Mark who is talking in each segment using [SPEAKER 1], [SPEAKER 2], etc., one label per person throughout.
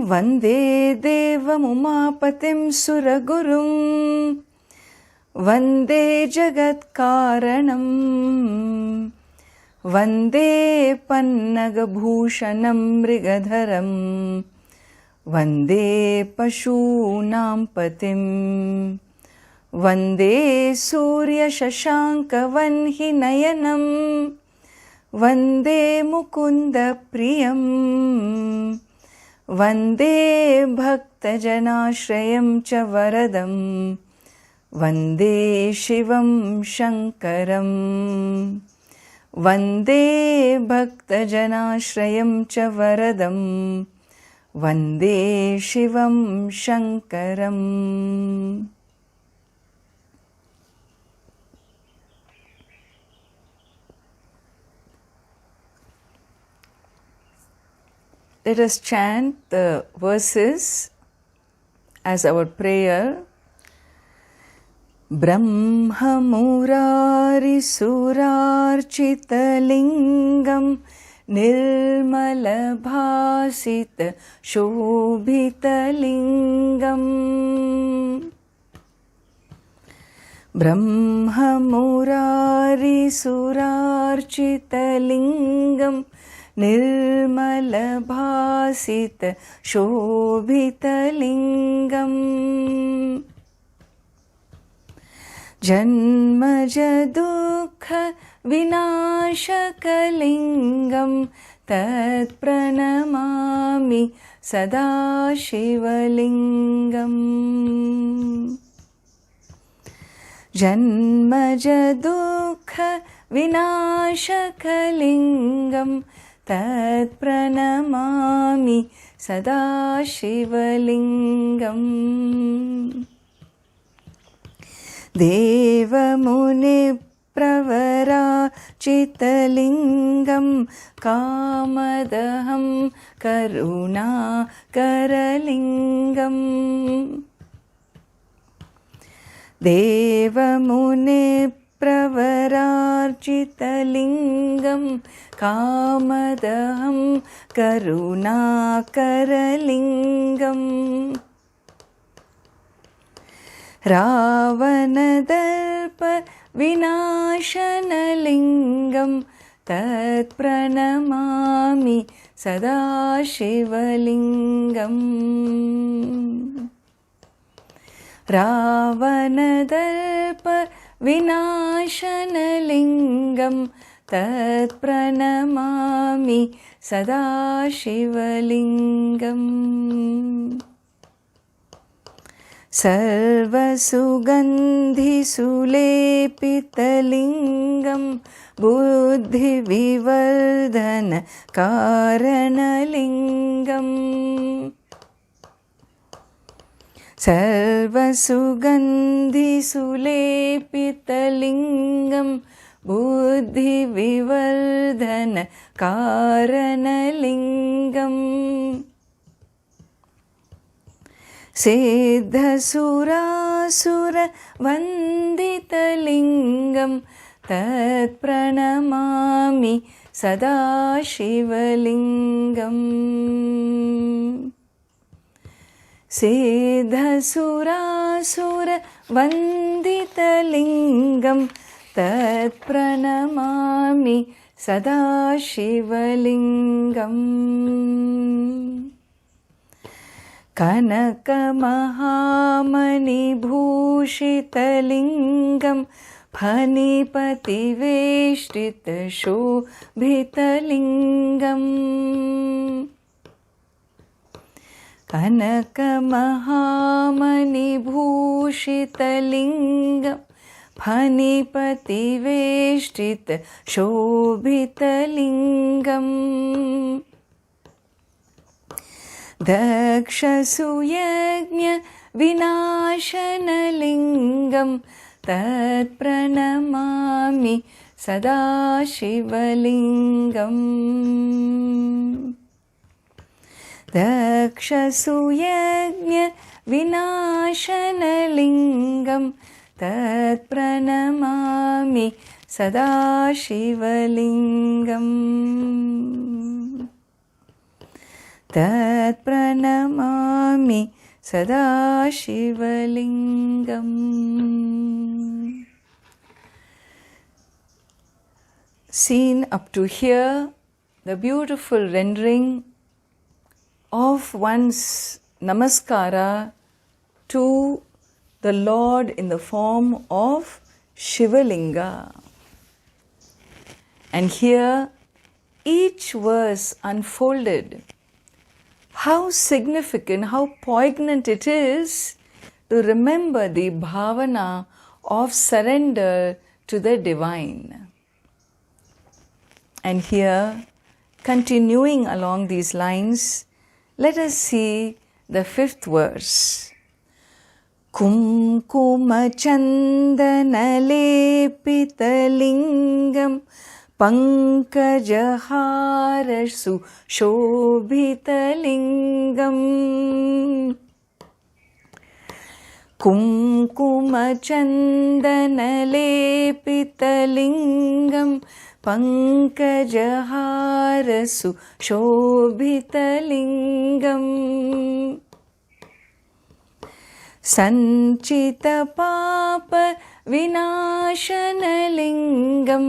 [SPEAKER 1] वन्दे देवमुमापतिं सुरगुरुं वन्दे जगत्कारणं वन्दे पन्नगभूषणं मृगधरं वन्दे पशूनां पतिं वन्दे सूर्यशशाङ्कवह्निनयनं वन्दे मुकुन्दप्रियं वन्दे भक्तजनाश्रयं च वरदं वन्दे शिवं शङ्करं वन्दे भक्तजनाश्रयं च वरदं वन्दे शिवं शङ्करम्. Let us chant the verses as our prayer. Brahma Murari Surarchitalingam Nirmala Bhasita Shobhitalingam. Brahma Murari Surarchitalingam Nirmala Bhasita Shobhitalingam. Janmaja Dukha Vinashakalingam Tat Pranamami Sada Shivalingam. Janmaja Dukha Vinashakalingam Tat Pranamami Sada Shivalingam. Deva Muni Pravara Chitalingam Kamadaham Karuna Karalingam. Deva Muni Pravara Chitalingam Kamadaham Karuna Karalingam. Ravanadarpa Vinashanalingam Tat Pranamami Sada Shivalingam. Ravanadarpa Vinashanalingam Tat Pranamami Sada Shivalingam. Sarva Sugandhi Sulepitalingam Buddhi Vivardhana Karanalingam. Sarva Sugandhi Sulepitalingam Buddhi Vivardhana Karanalingam. Siddha Sura Sura Vanditalingam Tat Pranamami Sada Shivalingam. Siddha Sura Sura Vanditalingam Tat Pranamami Sada Shivalingam. Kanaka Mahamani Bhushitalingam Phanipati Veshtita Shobhitalingam. Kanaka Mahamani Bhushitalingam Phanipati Veshtita Shobhitalingam. Daksha Suyagnya Vinashanalingam Tat Pranamami Sada Shivalingam. Daksha Suyagnya Vinashanalingam Tat Pranamami Sada Shivalingam. tat pranamami Sadashivalingam. Seen up to here, the beautiful rendering of one's namaskara to the Lord in the form of Shivalinga. And here, each verse unfolded how significant, how poignant it is to remember the bhavana of surrender to the divine. And here, continuing along these lines, let us see the fifth verse. Kumkuma chandana lepitalingam pankajaharasu shobhitalingam. Kumkuma chandana lepitalingam pankajaharasu shobhitalingam. Sanchita papa vinashanalingam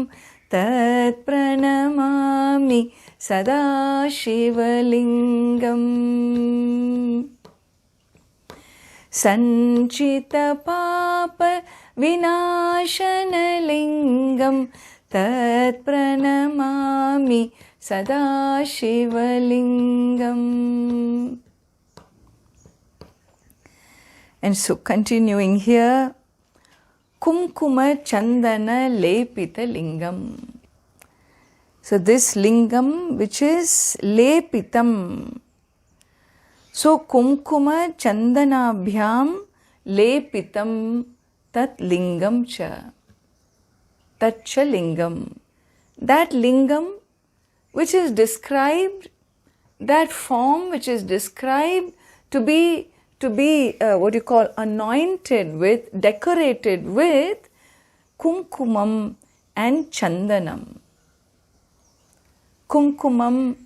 [SPEAKER 1] tat pranamami Sadashivalingam. Sanchita papa vinashanalingam tat pranamami Sadashivalingam. And so continuing here, Kumkuma Chandana Lepita Lingam. So this lingam which is Lepitam. So Kumkuma Chandanabhyam Lepitam Tat Lingam Cha. Tat Cha Lingam. That lingam which is described, that form which is described to be anointed with, decorated with kumkumam and chandanam. Kumkumam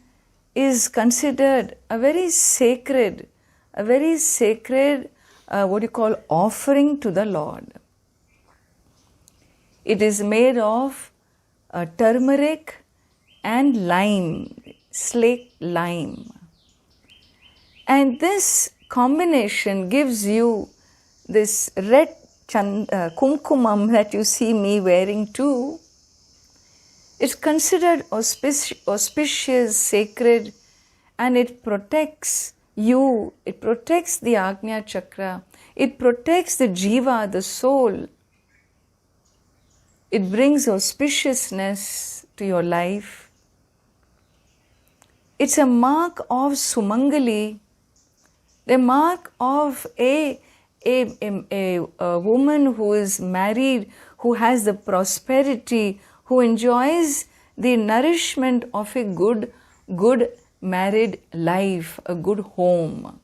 [SPEAKER 1] is considered a very sacred offering to the Lord. It is made of turmeric and lime, slaked lime. And this combination gives you this red kumkumam that you see me wearing too. It's considered auspicious, sacred, and it protects you. It protects the Agnya Chakra. It protects the Jiva, the soul. It brings auspiciousness to your life. It's a mark of Sumangali, the mark of a woman who is married, who has the prosperity, who enjoys the nourishment of a good married life, a good home.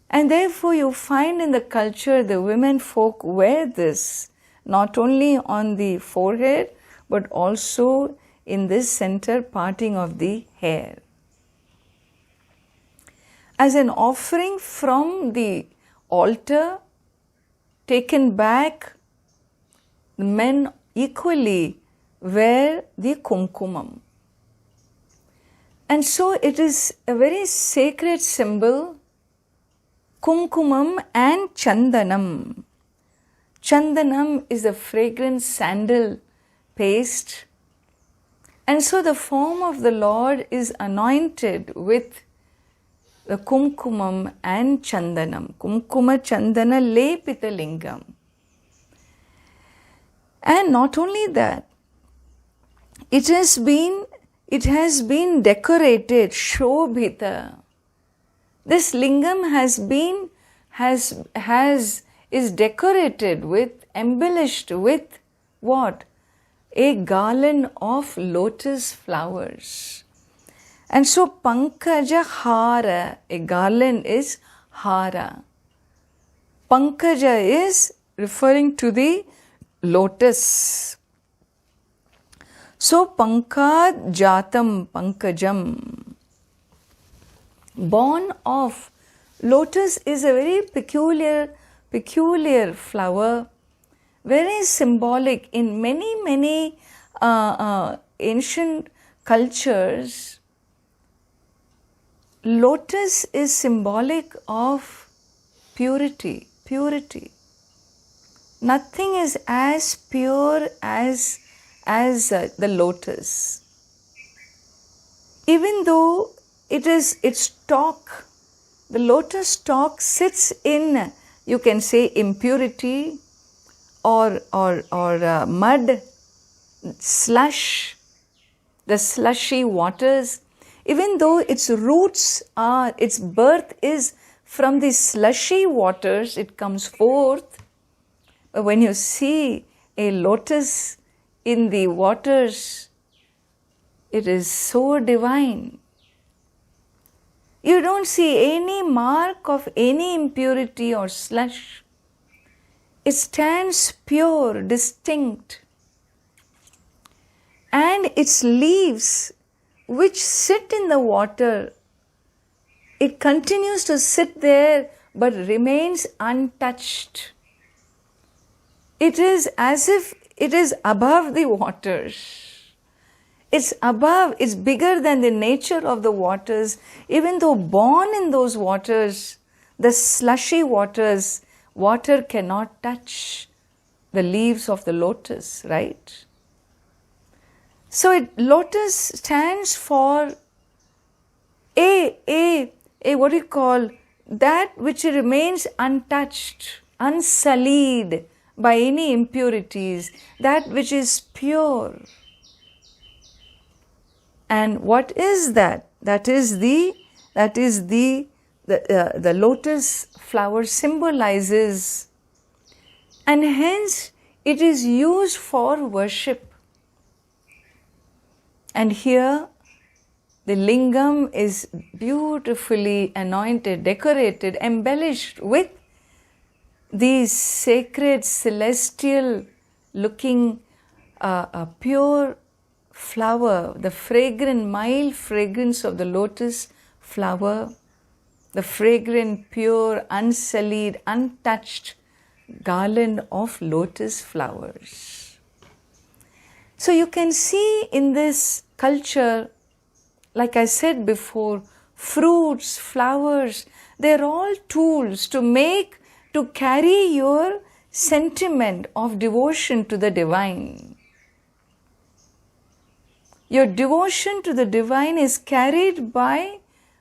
[SPEAKER 1] And therefore you find in the culture the women folk wear this, not only on the forehead, but also in this center parting of the hair. As an offering from the altar, taken back, the men equally wear the kumkumam. And so it is a very sacred symbol, kumkumam and chandanam. Chandanam is a fragrant sandal paste. And so the form of the Lord is anointed with the kumkumam and chandanam. Kumkuma chandana lepita lingam. And not only that, it has been decorated, shobhita. This lingam is decorated with, embellished with what? A garland of lotus flowers. And so Pankaja Hara, a garland is Hara. Pankaja is referring to the lotus. So Pankad Jatam Pankajam. born of lotus is a very peculiar flower, very symbolic in many ancient cultures. Lotus is symbolic of purity. Nothing is as pure as the lotus. Even though its stalk, the lotus stalk sits in, you can say, impurity or mud, slush, the slushy waters. Even though its birth is from the slushy waters, it comes forth. But when you see a lotus in the waters, it is so divine. You don't see any mark of any impurity or slush. It stands pure, distinct. And its leaves, which sit in the water, it continues to sit there but remains untouched. It is as if it is above the waters. It's above, it's bigger than the nature of the waters. Even though born in those waters, the slushy waters, water cannot touch the leaves of the lotus, right? So lotus stands for what do you call, that which remains untouched, unsullied by any impurities, that which is pure. And what is that? That is the lotus flower symbolizes, and hence it is used for worship. And here the lingam is beautifully anointed, decorated, embellished with these sacred, celestial looking pure flower, the fragrant, mild fragrance of the lotus flower, the fragrant, pure, unsullied, untouched garland of lotus flowers. So you can see in this culture, like I said before, fruits, flowers, they're all tools to carry your sentiment of devotion to the divine. Your devotion to the divine is carried by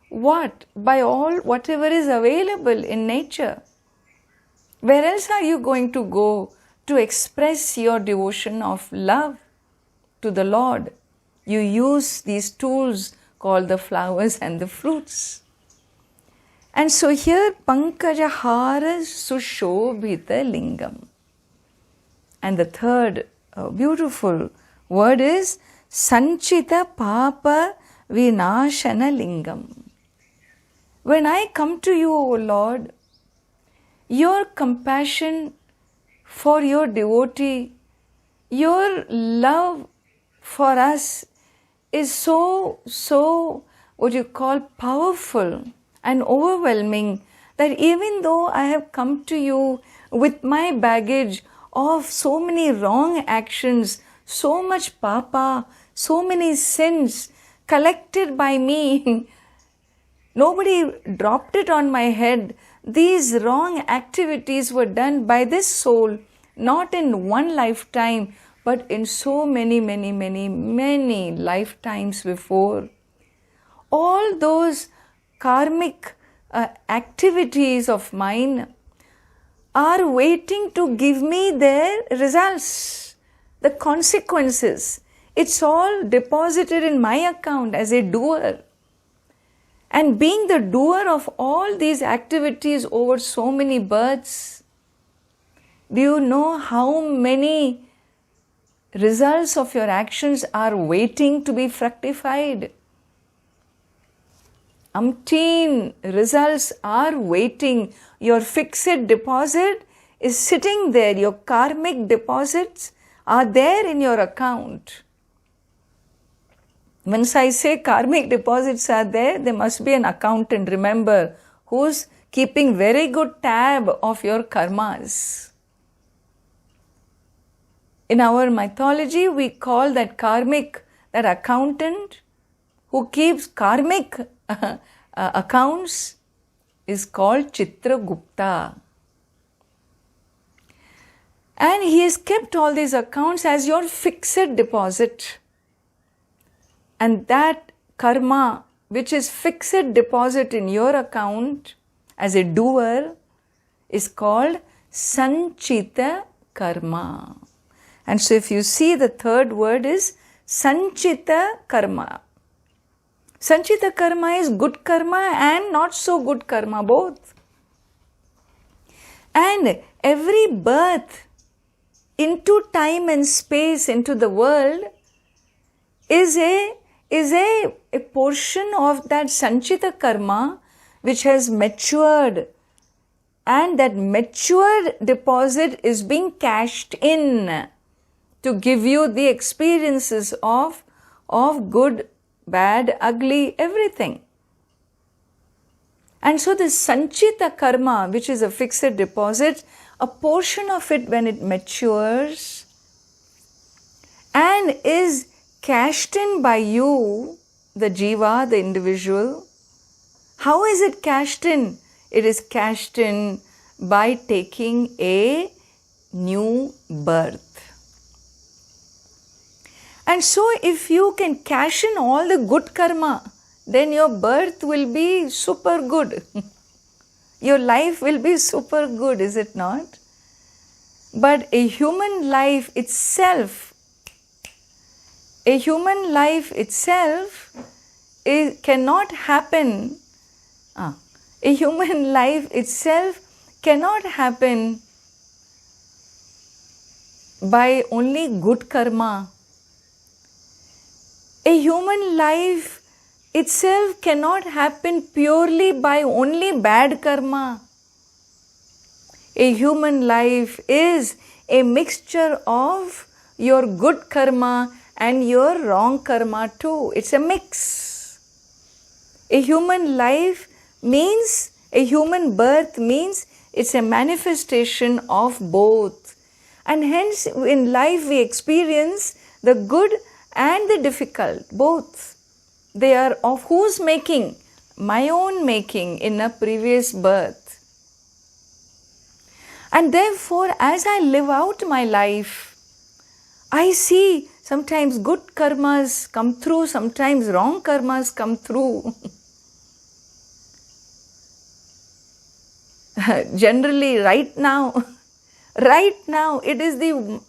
[SPEAKER 1] what? By whatever is available in nature. Where else are you going to go to express your devotion of love to the Lord? You use these tools called the flowers and the fruits. And so here, Pankajahara Sushobhita Lingam. And the third beautiful word is Sanchita Papa Vinashana Lingam. When I come to you, O Lord, your compassion for your devotee, your love for us is so what you call powerful and overwhelming, that even though I have come to you with my baggage of so many wrong actions, so much papa, so many sins collected by me, nobody dropped it on my head. These wrong activities were done by this soul, not in one lifetime, but in so many lifetimes before. All those karmic activities of mine are waiting to give me their results, the consequences. It's all deposited in my account as a doer. And being the doer of all these activities over so many births, do you know how many results of your actions are waiting to be fructified? Umpteen results are waiting. Your fixed deposit is sitting there. Your karmic deposits are there in your account. Once I say karmic deposits are there, there must be an accountant, remember, who's keeping very good tab of your karmas. In our mythology, we call that that accountant who keeps karmic accounts is called Chitragupta. And he has kept all these accounts as your fixed deposit. And that karma, which is fixed deposit in your account as a doer, is called Sanchita Karma. And so if you see, the third word is Sanchita Karma. Sanchita Karma is good karma and not so good karma, both. And every birth into time and space, into the world, is a portion of that Sanchita Karma which has matured, and that matured deposit is being cashed in to give you the experiences of good, bad, ugly, everything. And so this Sanchita Karma, which is a fixed deposit, a portion of it when it matures and is cashed in by you, the jiva, the individual. How is it cashed in? It is cashed in by taking a new birth. And so if you can cash in all the good karma, then your birth will be super good. Your life will be super good, is it not? But a human life itself cannot happen. A human life itself cannot happen by only good karma. A human life itself cannot happen purely by only bad karma. A human life is a mixture of your good karma and your wrong karma too. It's a mix. A human life means, a human birth means, it's a manifestation of both. And hence in life we experience the good and the difficult, both. They are of whose making? My own making in a previous birth. And therefore, as I live out my life, I see sometimes good karmas come through, sometimes wrong karmas come through. Generally, right now, it is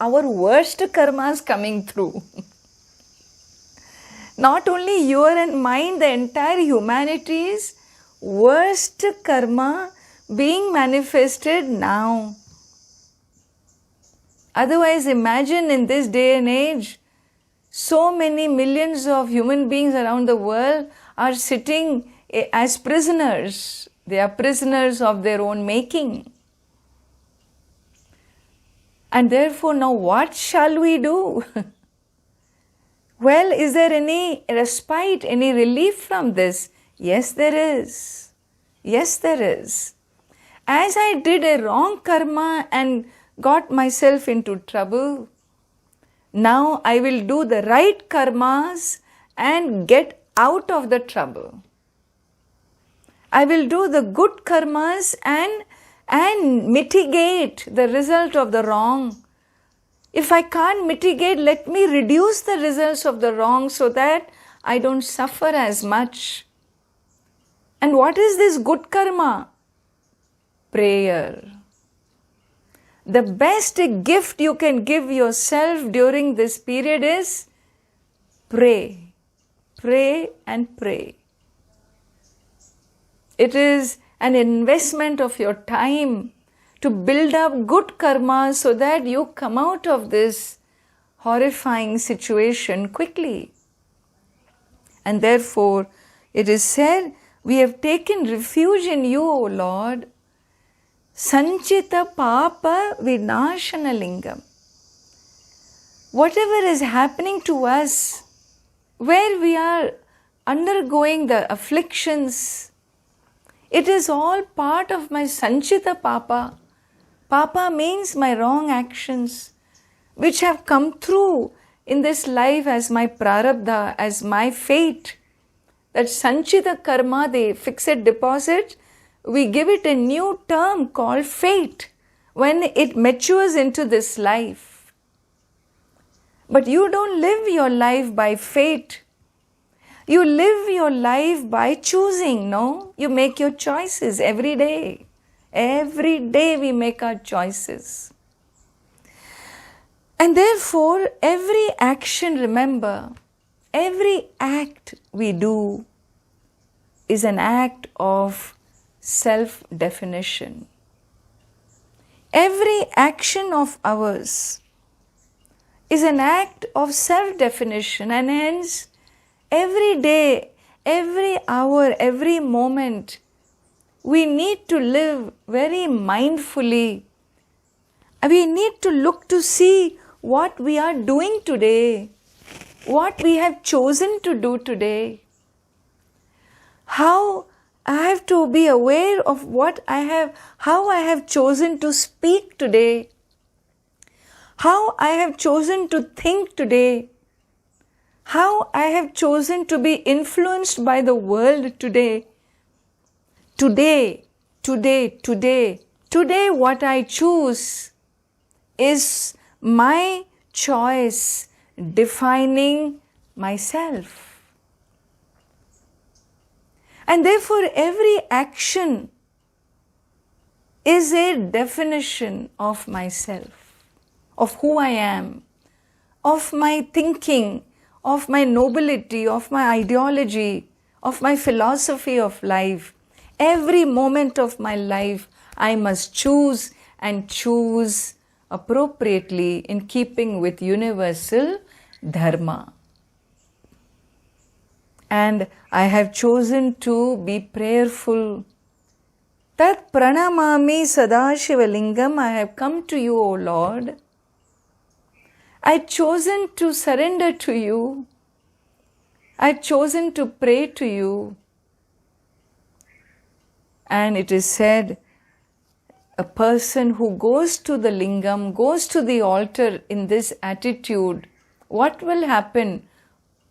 [SPEAKER 1] our worst karmas coming through. Not only your and mine, the entire humanity's worst karma being manifested now. Otherwise, imagine in this day and age, so many millions of human beings around the world are sitting as prisoners. They are prisoners of their own making. And therefore, now what shall we do? Well, is there any respite, any relief from this? Yes, there is. Yes, there is. As I did a wrong karma and got myself into trouble, now I will do the right karmas and get out of the trouble. I will do the good karmas and mitigate the result of the wrong. If I can't mitigate, let me reduce the results of the wrong so that I don't suffer as much. And what is this good karma? Prayer. The best gift you can give yourself during this period is pray. Pray and pray. It is an investment of your time to build up good karma so that you come out of this horrifying situation quickly. And therefore, it is said, we have taken refuge in you, O Lord. Sanchita Papa Vinashana Lingam. Whatever is happening to us, where we are undergoing the afflictions, it is all part of my Sanchita Papa. Papa means my wrong actions, which have come through in this life as my prarabdha, as my fate. That Sanchita Karma, the fixed deposit, we give it a new term called fate when it matures into this life. But you don't live your life by fate. You live your life by choosing, no? You make your choices every day. Every day we make our choices. And therefore, every action, remember, every act we do is an act of self-definition. Every action of ours is an act of self-definition, and hence every day, every hour, every moment, we need to live very mindfully. We need to look to see what we are doing today, what we have chosen to do today, how I have to be aware of how I have chosen to speak today, how I have chosen to think today, how I have chosen to be influenced by the world today. Today, what I choose is my choice defining myself. And therefore, every action is a definition of myself, of who I am, of my thinking, of my nobility, of my ideology, of my philosophy of life. Every moment of my life, I must choose and choose appropriately in keeping with universal dharma. And I have chosen to be prayerful. Tat pranamami sadashiva lingam, I have come to you, O Lord. I have chosen to surrender to you. I have chosen to pray to you. And it is said, a person who goes to the lingam, goes to the altar in this attitude, what will happen?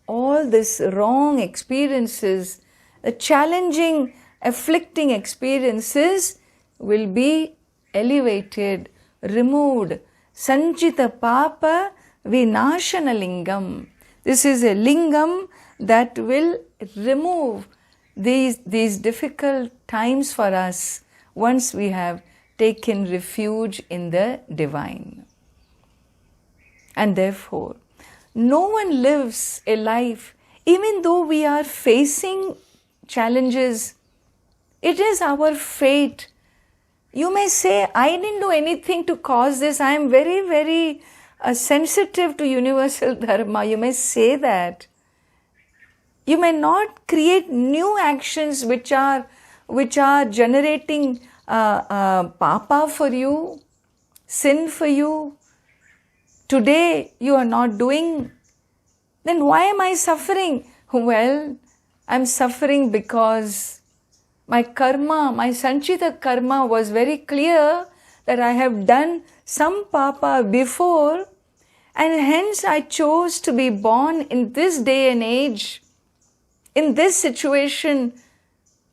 [SPEAKER 1] All these wrong experiences, the challenging, afflicting experiences will be elevated, removed. Sanchita Papa Vinashana Lingam. This is a lingam that will remove these difficult times for us once we have taken refuge in the divine. And therefore, no one lives a life, even though we are facing challenges, it is our fate. You may say, I didn't do anything to cause this. I am very, very sensitive to universal dharma. You may say that. You may not create new actions which are generating papa for you, sin for you. Today you are not doing. Then why am I suffering? Well, I am suffering because my karma, my Sanchita Karma was very clear that I have done some papa before, and hence I chose to be born in this day and age, in this situation.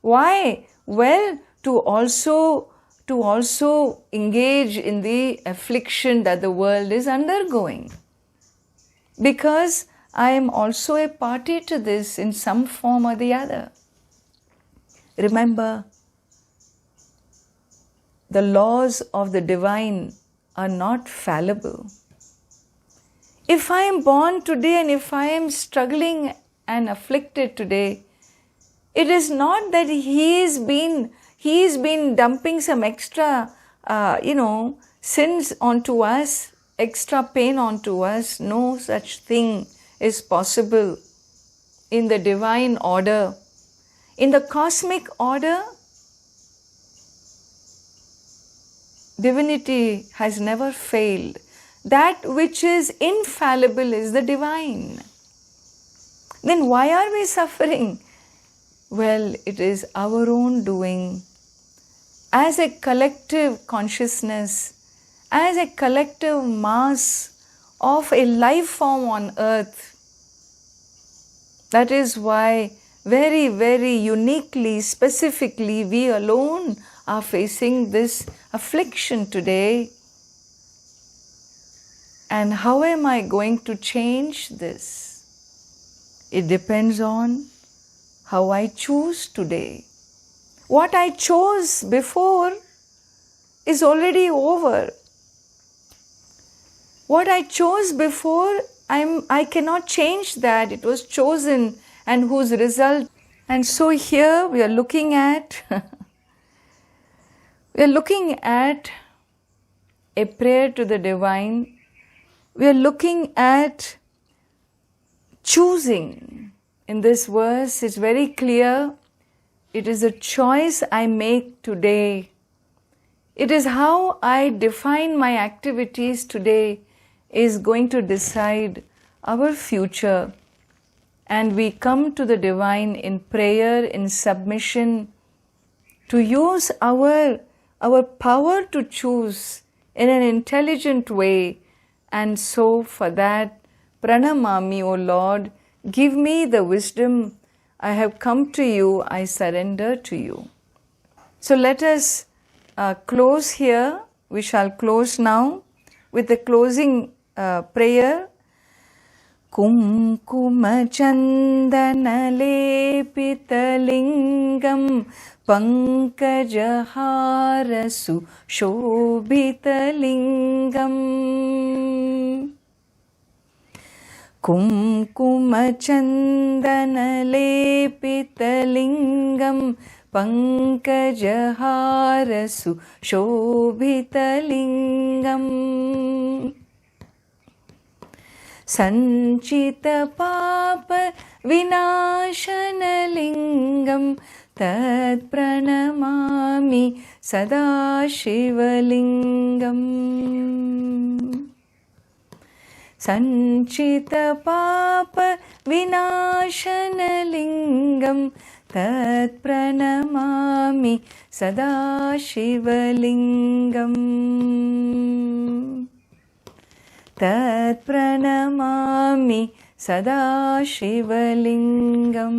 [SPEAKER 1] Why? Well, to also engage in the affliction that the world is undergoing. Because I am also a party to this in some form or the other. Remember, the laws of the divine are not fallible. If I am born today and if I am struggling and afflicted today, it is not that he has been dumping some extra, sins onto us, extra pain onto us. No such thing is possible in the divine order. In the cosmic order, divinity has never failed. That which is infallible is the divine. then why are we suffering? Well, it is our own doing. As a collective consciousness, as a collective mass of a life form on earth, that is why very, very uniquely, specifically, we alone are facing this affliction today. And how am I going to change this? It depends on how I choose today. What I chose before is already over. What I chose before, I cannot change that. It was chosen, and whose result. And so here we are looking at a prayer to the divine. We are looking at choosing. In this verse, it's very clear. It is a choice I make today. It is how I define my activities today is going to decide our future. And we come to the divine in prayer, in submission, to use our power to choose in an intelligent way. And so for that, pranamami, O Lord, give me the wisdom. I have come to you, I surrender to you. So let us close here. We shall close now with the closing prayer. Kumkuma chandana lepitalingam pankajaharasu shobhitalingam. Kumkuma chandana lepitalingam pankajaharasu shobhitalingam. Sanchita papa vinashanalingam tad pranamami sada shivalingam. Sanchita papa vinashanalingam tad pranamami sada shivalingam. Tat pranamami sada shivalingam.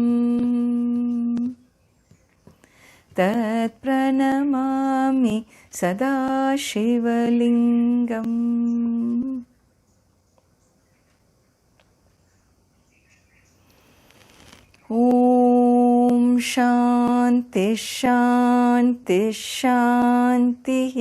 [SPEAKER 1] Tat pranamami sada shivalingam. Om Shanti Shanti Shanti.